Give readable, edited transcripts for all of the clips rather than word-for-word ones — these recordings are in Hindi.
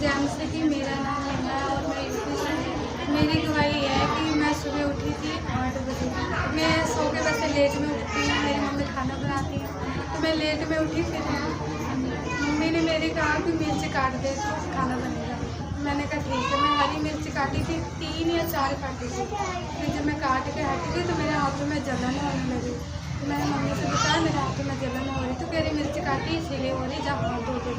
जैसे कि मेरा नाम नेहा है और मैं यूपी से हूँ। मेरी गवाही है कि मैं सुबह उठी थी 8 बजे। मैं सो के वैसे लेट में उठती हूँ, मेरी मम्मी खाना बनाती है तो मैं लेट में उठी। फिर मम्मी ने मेरे कहा कि मिर्च काट दे तो खाना बनेगा। मैंने कहा ठीक है। मैं हरी मिर्च काटी थी, 3 या 4 काटी थी। फिर जब मैं काट के हटी थी तो मेरे हाथों में जलन होने लगी। तो मैंने मम्मी से बताया मेरे हाथों में जलन हो रही, तो कह रही मिर्च काटी इसीलिए हो रही, जब हाथ धो दे।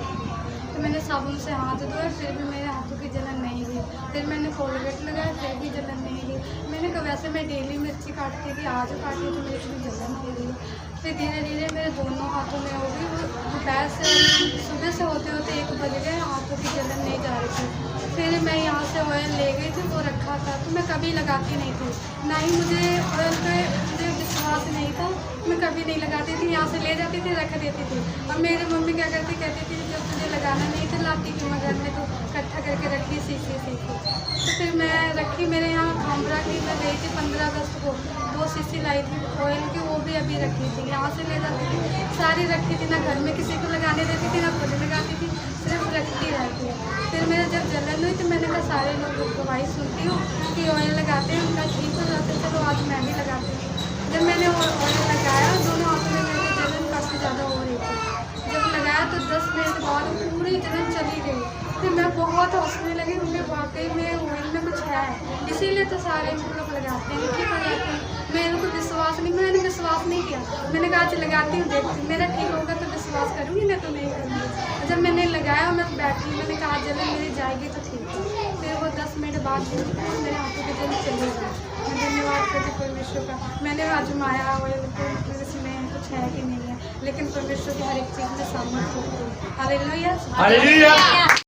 तो मैंने साबुन से हाथ धोए, फिर भी मेरे हाथों की जलन नहीं गई। फिर मैंने कोलगेट लगाया, फिर भी जलन नहीं गई। मैंने कहा वैसे मैं डेली मिर्ची काटती थी, आज काटी तो मेरे को जलन हो रही। फिर धीरे धीरे मेरे दोनों हाथों में हो गई। वो दोपहर से सुबह से होते होते 1 बज गए, हाथों की जलन नहीं जा रही थी। फिर मैं यहाँ से ऑयल ले गई थी, वो रखा था, तो मैं कभी लगाती नहीं थी। ना ही मुझे ऑयल पे मुझे विश्वास नहीं था, मैं कभी नहीं लगाती थी। यहाँ से ले जाती थी, रख देती थी। और मेरी मम्मी क्या करती, कहती थी जब तुझे लगाना नहीं तो लाती थी मैं घर में, तो इकट्ठा करके रखी शीशी तो फिर मैं रखी। मेरे यहाँ खामरा की मैं गई थी 15 अगस्त को, 2 शीशी लाई थी ऑयल की, वो भी अभी रखी थी। यहाँ से ले जाती थी, सारी रखी थी, ना घर में किसी को लगाने देती थी, ना खुद लगाती थी, सिर्फ रखती रहती है। फिर मेरे जब जलन हुई तो मैंने कहा सारे लोग दवाई सुनती हूँ कि ऑयल लगाते हैं, उनका ठीक हो जाता है, चलो आज मैं भी लगाती हूँ। जब मैंने ऑयल लगाया, दोनों हाथों में मेरी जलन काफ़ी ज़्यादा हो रही थी। जब लगाया तो 10 मिनट बाद पूरी जलन चली गई। फिर मैं बहुत हंसने लगी, मुझे वाकई में ऑयल में कुछ है, इसीलिए तो सारे लोग लगाते हैं, ठीक हो जाते हैं। मेरे को विश्वास नहीं, मैंने विश्वास नहीं किया। मैंने कहा आज लगाती हूँ, देखती हूँ, मेरा ठीक होगा तो विश्वास करूँगी, नहीं तो नहीं करूँगी। जब मैंने लगाया मैं बैठी, मैंने कहा जलन मेरी जाएगी तो ठीक है। फिर वो 10 मिनट बाद मेरे हाथों की जलन चली गई। मैं धन्यवाद करती परमेश्वर का। मैंने आजमाया ऑयल को, इसमें कुछ है कि नहीं है, लेकिन परमेश्वर की हर एक चीज़ में सामर्थ्य होती है। हालेलुया।